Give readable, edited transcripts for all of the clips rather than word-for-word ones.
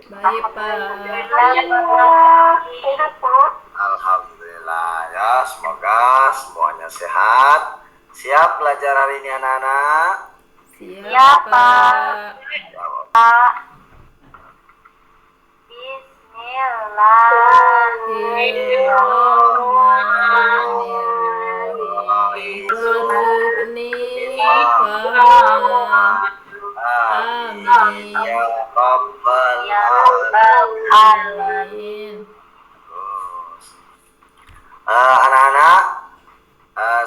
Baik, Pak. Sehat, Pak. Alhamdulillah ya, semoga semuanya sehat. Siap belajar hari ini anak-anak? Siap, Pak. Bismillahirrahmanirrahim. Warzuqni fahma. Amin. Ya Rabbal Amin. Anak-anak,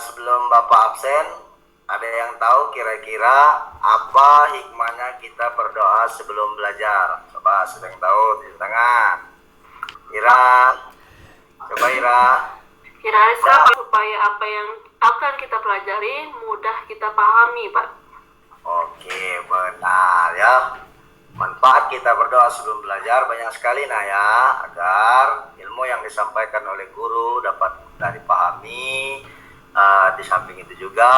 sebelum Bapak absen, ada yang tahu kira-kira apa hikmahnya kita berdoa sebelum belajar? Coba, sedang tahu di tangan. Ira, coba Ira. Kira-kira supaya apa yang akan kita pelajari mudah kita pahami, Pak. Oke, benar ya. Manfaat kita berdoa sebelum belajar banyak sekali nah ya, agar ilmu yang disampaikan oleh guru dapat mudah dipahami. Di samping itu juga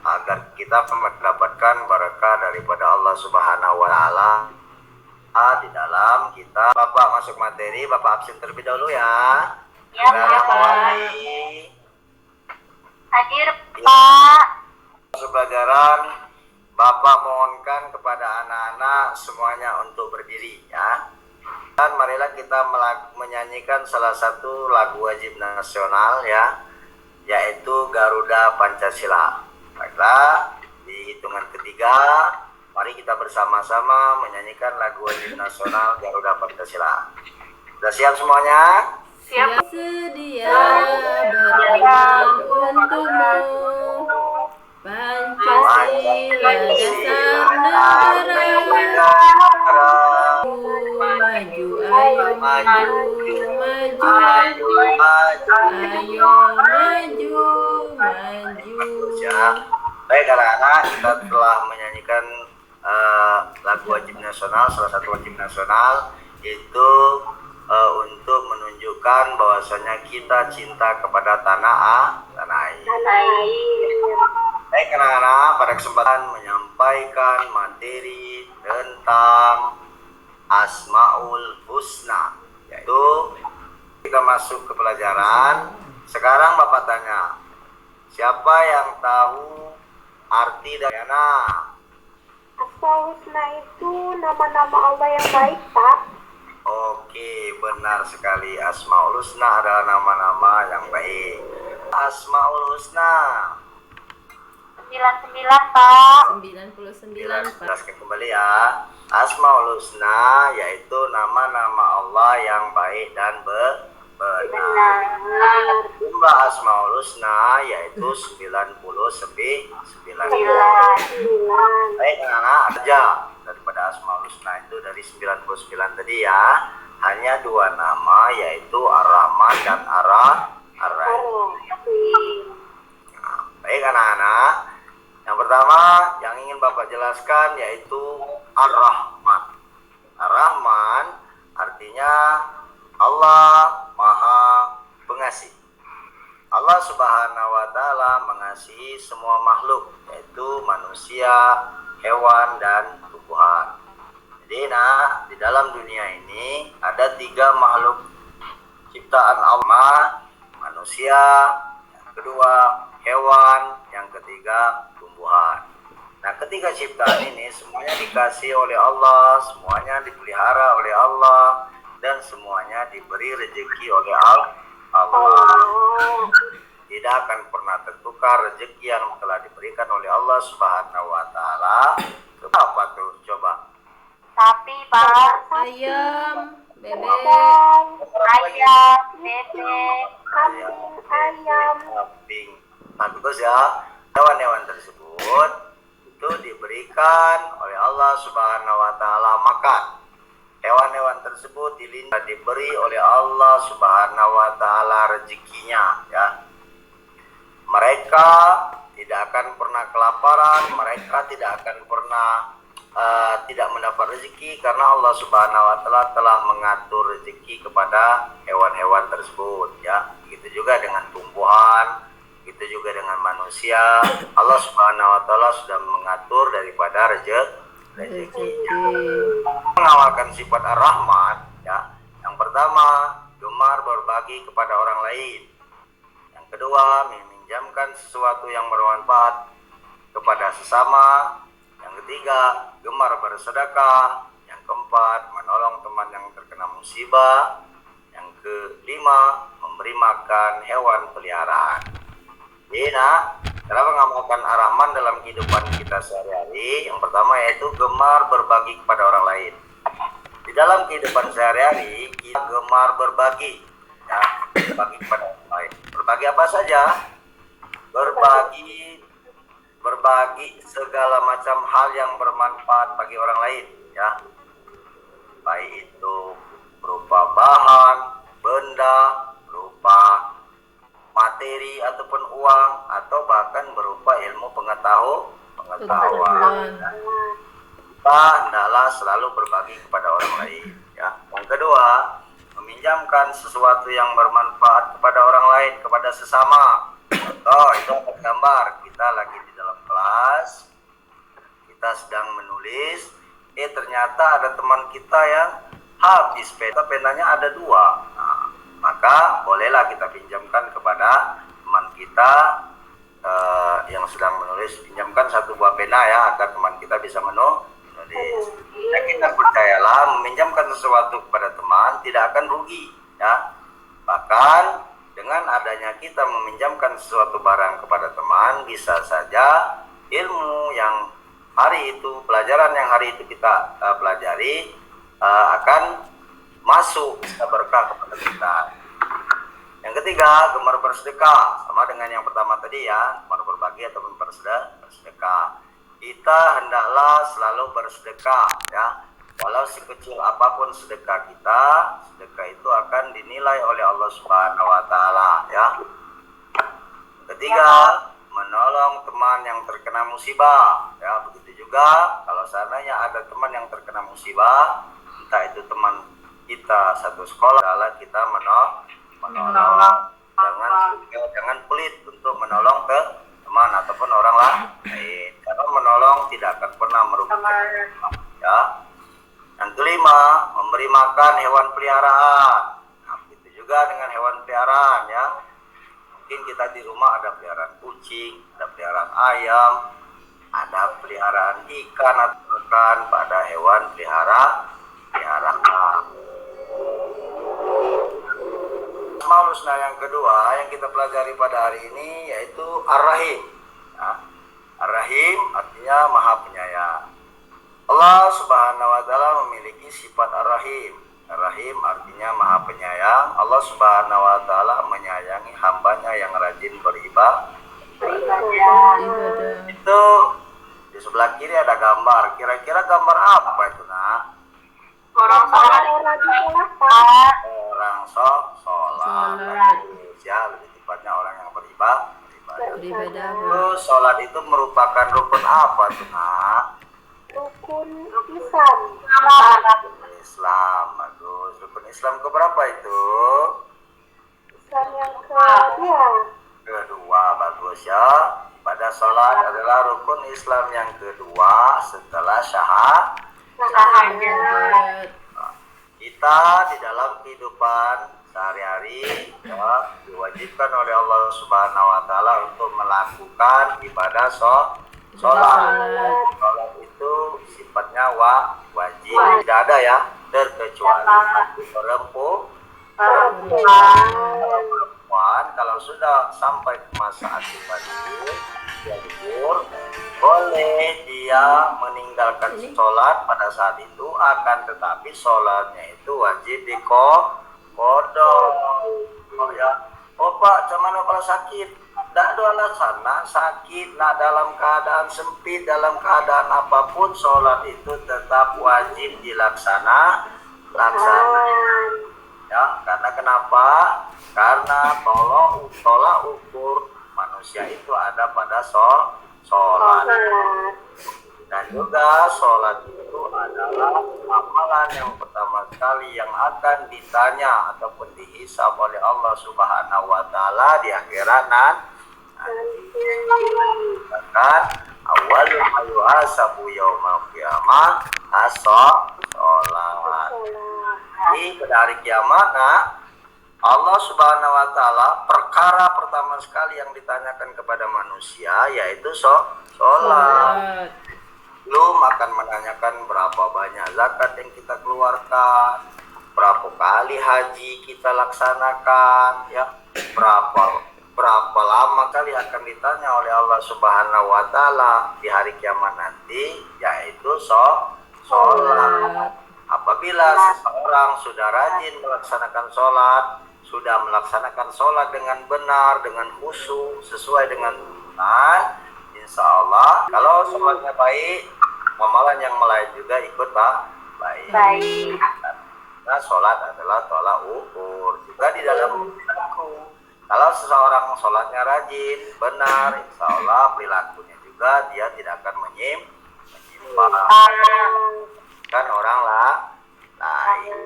agar kita mendapatkan berkah daripada Allah Subhanahu wa taala di dalam kita. Bapak masuk materi, Bapak absen terlebih dahulu ya. Ya, Pak. Hadir, Ya. Pak. Masuk pelajaran, Bapak mohonkan kepada anak-anak semuanya untuk berdiri ya. Dan marilah kita menyanyikan salah satu lagu wajib nasional ya, yaitu Garuda Pancasila. Baiklah, di hitungan ketiga, mari kita bersama-sama menyanyikan lagu wajib nasional Garuda Pancasila. Sudah siap semuanya? Siap. Sedia berkorban untukmu. Pancasila dasar negara. Maju, ayo maju, maju, ayo maju, maju. Ya. Baik anak-anak, kita telah menyanyikan lagu wajib nasional, salah satu wajib nasional itu untuk menunjukkan bahwasanya kita cinta kepada tanah air. Baik anak-anak, pada kesempatan menyampaikan materi tentang Asmaul Husna, yaitu kita masuk ke pelajaran. Sekarang Bapak tanya, siapa yang tahu arti dari Asmaul Husna itu nama-nama Allah yang baik, Pak. Oke, benar sekali. Asmaul Husna adalah nama-nama yang baik. Asmaul Husna 99, Pak. 99, Pak. Jelaskan kembali ya. Asmaul Husna yaitu nama-nama Allah yang baik dan benar. Jumlah Asmaul Husna yaitu 99. Baik anak-anak, aja daripada Asmaul Husna itu dari 99 tadi ya, hanya dua nama yaitu Ar-Rahman dan Ar-Rahim. Baik anak-anak, yang pertama yang ingin Bapak jelaskan yaitu Ar-Rahman. Ar-Rahman artinya Allah Maha Pengasih. Allah Subhanahu wa taala mengasihi semua makhluk, yaitu manusia, hewan dan tumbuhan. Jadi di dalam dunia ini ada 3 makhluk ciptaan Allah, manusia, yang kedua hewan, yang ketiga tumbuhan. Nah, ketiga ciptaan ini semuanya dikasih oleh Allah, semuanya dipelihara oleh Allah, dan semuanya diberi rezeki oleh Allah. Tidak akan pernah tertukar rezeki yang telah diberikan oleh Allah Subhanahu wa taala. Apa tuh coba? Sapi, Pak. Ayam, bebek, Ayam, bebek, kambing, ayam. Kambing. Nah, terus ya, hewan-hewan tersebut itu diberikan oleh Allah Subhanahu wa taala makan. Hewan-hewan tersebut diberi oleh Allah Subhanahu wa taala rezekinya ya. Mereka tidak akan pernah kelaparan, mereka tidak akan pernah tidak mendapat rezeki karena Allah Subhanahu wa taala telah mengatur rezeki kepada hewan-hewan tersebut ya. Begitu juga dengan tumbuhan, begitu juga dengan manusia. Allah Subhanahu wa taala sudah mengatur daripada rezeki, Mengamalkan sifat Ar-Rahman, ya. Yang pertama, gemar berbagi kepada orang lain. Yang kedua, meminjamkan sesuatu yang bermanfaat kepada sesama. Yang ketiga, gemar bersedekah. Yang keempat, menolong teman yang terkena musibah. Yang kelima, memberi makan hewan peliharaan. Jadi, cara mengamalkan Ar-Rahman dalam kehidupan kita sehari-hari, yang pertama yaitu gemar berbagi kepada orang lain. Di dalam kehidupan sehari-hari, kita gemar berbagi, ya, berbagi kepada orang lain. Berbagi apa saja? Berbagi segala macam hal yang bermanfaat bagi orang lain, ya. Baik itu berupa bahan, benda, berupa materi ataupun uang, atau bahkan berupa ilmu pengetahuan. Kita hendaklah selalu berbagi kepada orang lain, ya. Yang kedua, meminjamkan sesuatu yang bermanfaat kepada orang lain, kepada sesama. Contoh, itu gambar kita lagi di dalam kelas, kita sedang menulis, ternyata ada teman kita yang habis penanya ada 2. Nah, maka bolehlah kita pinjamkan kepada teman kita yang sedang menulis, pinjamkan 1 buah pena, ya, agar teman kita bisa menulis. Ya, kita percayalah, meminjamkan sesuatu kepada teman tidak akan rugi, ya. Bahkan dengan adanya kita meminjamkan sesuatu barang kepada teman, bisa saja ilmu yang hari itu, pelajaran yang hari itu kita pelajari akan masuk, bisa berkah kepada kita. Yang ketiga, gemar bersedekah, sama dengan yang pertama tadi, ya, gemar berbagi ataupun bersedekah. Kita hendaklah selalu bersedekah, ya. Walau sekecil apapun sedekah kita, sedekah itu akan dinilai oleh Allah Subhanahu wa taala, ya. Ketiga, menolong teman yang terkena musibah, ya. Begitu juga kalau seandainya ada teman yang terkena musibah, entah itu teman kita satu sekolah, adalah kita menolong. Jangan pelit untuk menolong ke teman ataupun orang lain, karena menolong tidak akan pernah merugikan, ya. Yang kelima, memberi makan hewan peliharaan. Nah, begitu juga dengan hewan peliharaan, ya. Mungkin kita di rumah ada peliharaan kucing, ada peliharaan ayam, ada peliharaan ikan atau ikan pada hewan peliharaan. Asmaul Husna yang kedua yang kita pelajari pada hari ini yaitu Ar-Rahim. Ya. Ar-Rahim artinya Maha Penyayang. Allah Subhanahu wa taala memiliki sifat Ar-Rahim. Ar-Rahim artinya Maha Penyayang. Allah Subhanahu wa taala menyayangi hambanya yang rajin beribadah. Itu di sebelah kiri ada gambar. Kira-kira gambar apa itu, Nak? Orang sholat. Orang sholat. Ya, lebih tepatnya orang yang beribadah. Terus sholat itu merupakan rukun apa tuh, Nak? Rukun Islam. Islam, bagus. Rukun Islam keberapa itu? Islam yang kedua. Kedua, bagus, ya. Pada sholat adalah rukun Islam yang kedua setelah syahadat. Kita di dalam kehidupan sehari-hari, ya, diwajibkan oleh Allah Subhanahu wa taala untuk melakukan ibadah sholat. Sholat itu sifatnya wajib, tidak ada, ya, terkecuali perempuan kalau sudah sampai ke masa akikah dia libur, boleh dia meninggalkan sholat pada saat itu, akan tetapi sholatnya itu wajib diqodok. Oh, ya. Oh, Pak, cuman kalau sakit, tidak ada alasan, nak sakit, nak dalam keadaan sempit, dalam keadaan apapun, sholat itu tetap wajib dilaksanakan. Ya, karena kenapa? Karena tolak ukur manusia itu ada pada sholat. Dan juga sholat itu adalah amalan yang pertama sekali yang akan ditanya ataupun dihisab oleh Allah Subhanahu wa taala di akhirat nanti. Bahkan awalul ma yuhasabu yaumal qiyamah sholat. sholat. Jadi pada hari kiamat, Allah Subhanahu wa taala perkara pertama sekali yang ditanyakan kepada manusia yaitu sholat. Sholat. Belum akan menanyakan berapa banyak zakat yang kita keluarkan, berapa kali haji kita laksanakan, ya, berapa lama kali akan ditanya oleh Allah Subhanahu wa taala di hari kiamat nanti, yaitu sholat. Apabila seseorang sudah rajin melaksanakan sholat, sudah melaksanakan sholat dengan benar, dengan khusyuk, sesuai dengan tuntunan, insya Allah kalau sholatnya baik, amalan yang lain juga ikut baik. Baik. Nah, sholat adalah tolak ukur juga di dalam perilaku. Kalau seseorang sholatnya rajin, benar, insya Allah perilakunya juga dia tidak akan menyimpang kan orang lain.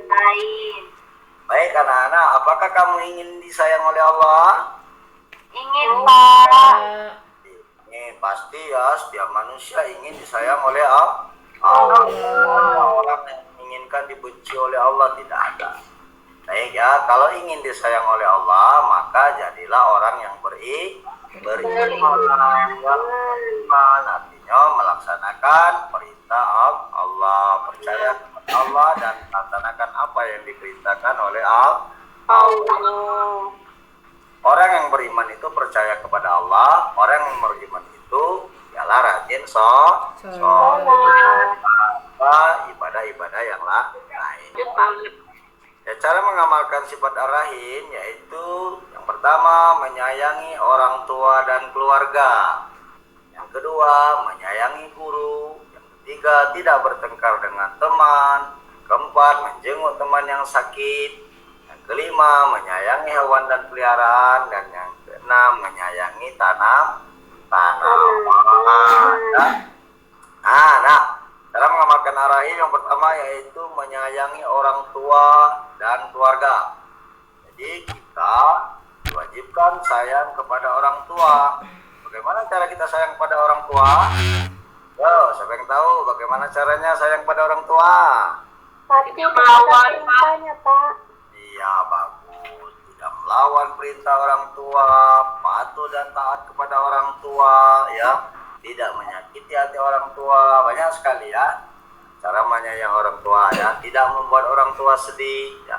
Baik anak-anak, apakah kamu ingin disayang oleh Allah? Ingin, Pak. Ingin, pasti ya, setiap manusia ingin disayang oleh Allah. Orang yang menginginkan dibenci oleh Allah tidak ada. Baik ya, kalau ingin disayang oleh Allah, maka jadilah orang yang beriman, artinya melaksanakan perintah Allah, percaya kepada Allah dan melaksanakan apa yang diperintahkan oleh Allah. Orang yang beriman itu percaya kepada Allah, orang yang beriman itu ialah rajin sholat, ibadah-ibadah yang lain. Ya, cara mengamalkan sifat ar-rahim yaitu yang pertama menyayangi orang tua dan keluarga, yang kedua menyayangi guru, yang ketiga tidak bertengkar dengan teman, keempat menjenguk teman yang sakit, yang kelima menyayangi hewan dan peliharaan, dan yang keenam menyayangi tanaman. Cara mengamalkan ar-rahim yang pertama yaitu menyayangi orang tua dan keluarga. Jadi kita diwajibkan sayang kepada orang tua. Bagaimana cara kita sayang kepada orang tua? Yo, siapa yang tahu bagaimana caranya sayang kepada orang tua? Patuh terhadap perintahnya, Pak. Iya, bagus. Tidak melawan perintah orang tua, patuh dan taat kepada orang tua, ya. Tidak menyakiti hati orang tua, banyak sekali ya cara menyayangi orang tua, ya. Tidak membuat orang tua sedih, ya.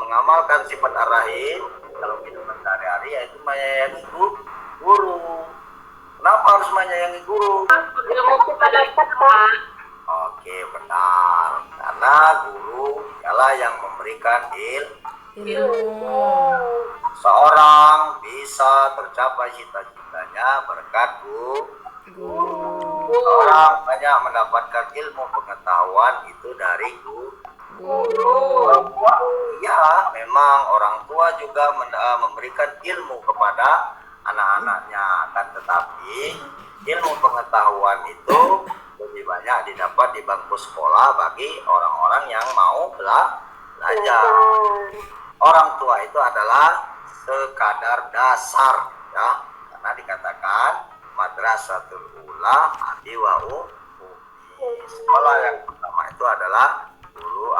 Mengamalkan sifat ar-rahim dalam kehidupan sehari-hari yaitu menyayangi guru. Kenapa harus menyayangi guru? Ilmu kita dapat, Pak. Oke, benar. Karena guru ialah yang memberikan Ilmu. Seorang bisa tercapai cita-citanya berkat Guru. Seorang banyak mendapatkan ilmu pengetahuan itu dari guru. Ya, memang orang tua juga memberikan ilmu kepada anak-anaknya, akan tetapi ilmu pengetahuan itu lebih banyak didapat di bangku sekolah bagi orang-orang yang mau belajar. Orang tua itu adalah sekadar dasar, ya, karena dikatakan madrasatul ula abi wa ummi. Sekolah yang pertama itu adalah guru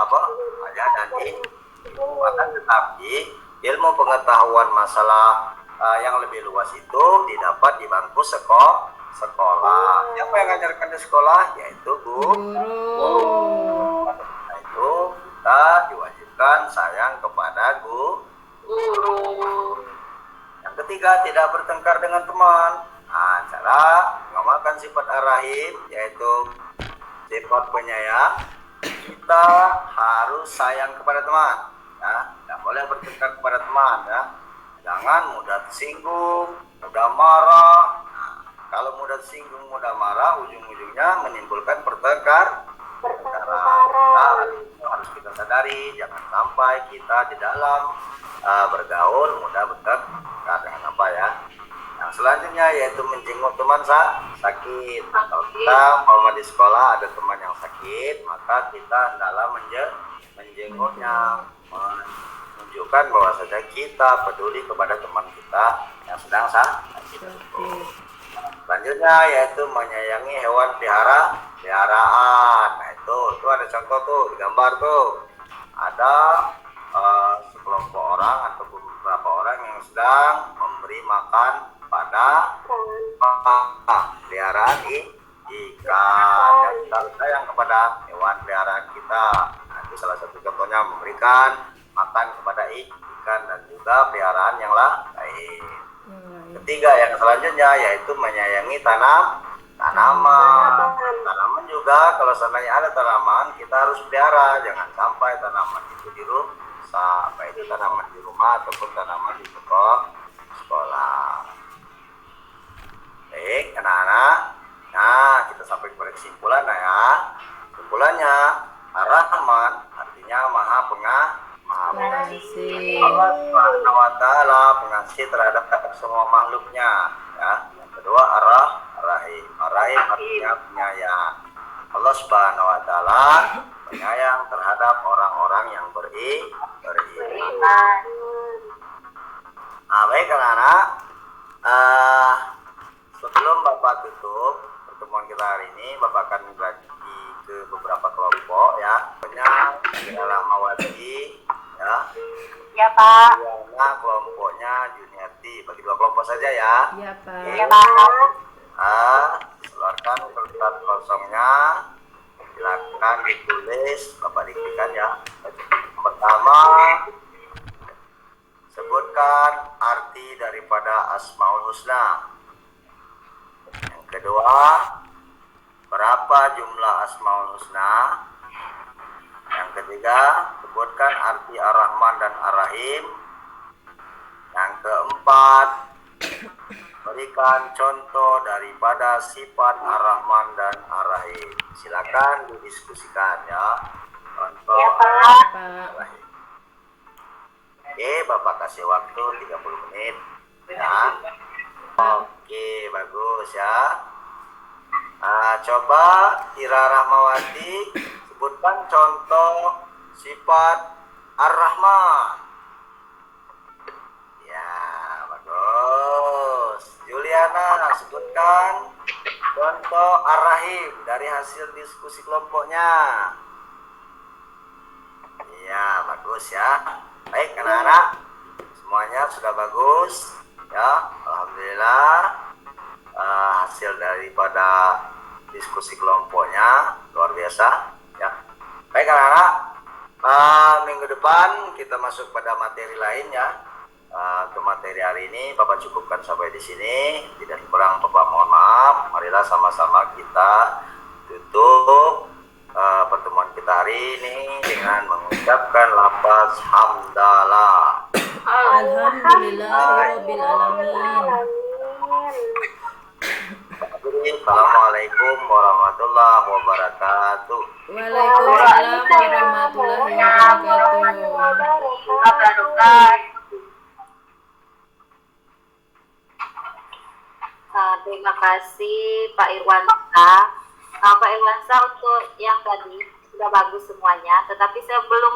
ayah dan ibu. Akan tetapi ilmu pengetahuan masalah yang lebih luas itu didapat di bangku sekolah. Siapa yang mengajarkan di sekolah? Yaitu guru. Nah, itu kita diwajibkan sayang kepada guru. Yang ketiga, tidak bertengkar dengan teman. Nah, cara mengamalkan sifat ar-rahim yaitu sifat penyayang, kita harus sayang kepada teman, ya. Tidak boleh bertengkar kepada teman, ya. Jangan mudah tersinggung, mudah marah. Nah, kalau mudah tersinggung, mudah marah, ujung-ujungnya menimbulkan pertengkaran. Harus kita sadari, jangan sampai kita di dalam bergaul mudah bertengkar dengan apa, ya. Yang selanjutnya yaitu menjenguk teman sakit. Kalau kita di sekolah ada teman yang sakit, maka kita hendaklah menjenguknya, menunjukkan bahwa saja kita peduli kepada teman kita yang sedang sakit. Selanjutnya yaitu menyayangi hewan peliharaan. Nah itu ada contoh tuh di gambar tuh. Ada sekelompok orang ataupun beberapa orang yang sedang memberi makan pada peliharaan ikan, dan kita sayang kepada hewan peliharaan kita. Nah, itu salah satu contohnya, memberikan makan kepada ikan dan juga peliharaan yang lain. Ketiga yang selanjutnya yaitu menyayangi tanaman. Tanaman juga kalau seandainya ada tanaman kita harus pelihara, jangan sampai tanaman itu dirusak, baik itu tanaman di rumah ataupun tanaman di sekolah. Baik anak-anak, nah kita sampai kepada kesimpulan ya. Kesimpulannya, Ar-Rahman artinya Maha Pengasih. Allah Subhanahu wa Ta'ala pengasih terhadap semua makhluknya ya. Yang kedua Ar-Rahim. Ar-Rahim artinya penyayang. Allah Subhanahu wa Ta'ala penyayang terhadap orang-orang yang beriman. Nah, baik anak-anak, sebelum Bapak tutup pertemuan kita hari ini, Bapak akan bagi ke beberapa kelompok ya. Adalah Mawati ya. Ya Pak. Diana kelompoknya Juniati, bagi 2 kelompok saja ya. Iya, Pak. Ya Pak. Keluarkan kertas kosongnya, silakan ditulis, Bapak diktikan ya. Pertama, sebutkan arti daripada Asmaul Husna. Yang kedua, berapa jumlah Asmaul Husna? Yang ketiga, sebutkan arti Ar-Rahman dan Ar-Rahim. Yang keempat, berikan contoh daripada sifat Ar-Rahman dan Ar-Rahim. Silakan didiskusikan ya. Contoh Ya, Pak. Ar-Rahim. Oke, Bapak kasih waktu 30 menit ya. Oke, bagus ya. Coba Ira Rahmawati sebutkan contoh sifat Ar-Rahman. Ya, bagus. Juliana sebutkan contoh Ar-Rahim dari hasil diskusi kelompoknya. Ya, bagus ya. Baik anak-anak, semuanya sudah bagus ya. Alhamdulillah, hasil daripada diskusi kelompoknya luar biasa ya. Baik anak-anak, minggu depan kita masuk pada materi lain ya. Untuk materi hari ini Bapak cukupkan sampai di sini. Tidak kurang Bapak mohon maaf. Marilah sama-sama kita tutup pertemuan kita hari ini dengan mengucapkan lafaz hamdalah. Alhamdulillahirabbil alamin. Assalamualaikum warahmatullahi wabarakatuh. Waalaikumsalam warahmatullahi wabarakatuh. Terima kasih Pak Irwansyah. Pak Irwansyah untuk yang tadi sudah bagus semuanya, tetapi sebelum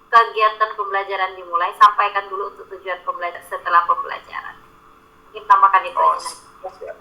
kegiatan pembelajaran dimulai, sampaikan dulu untuk tujuan pembelajaran setelah pembelajaran. Mungkin tambahkan itu aja. Siap.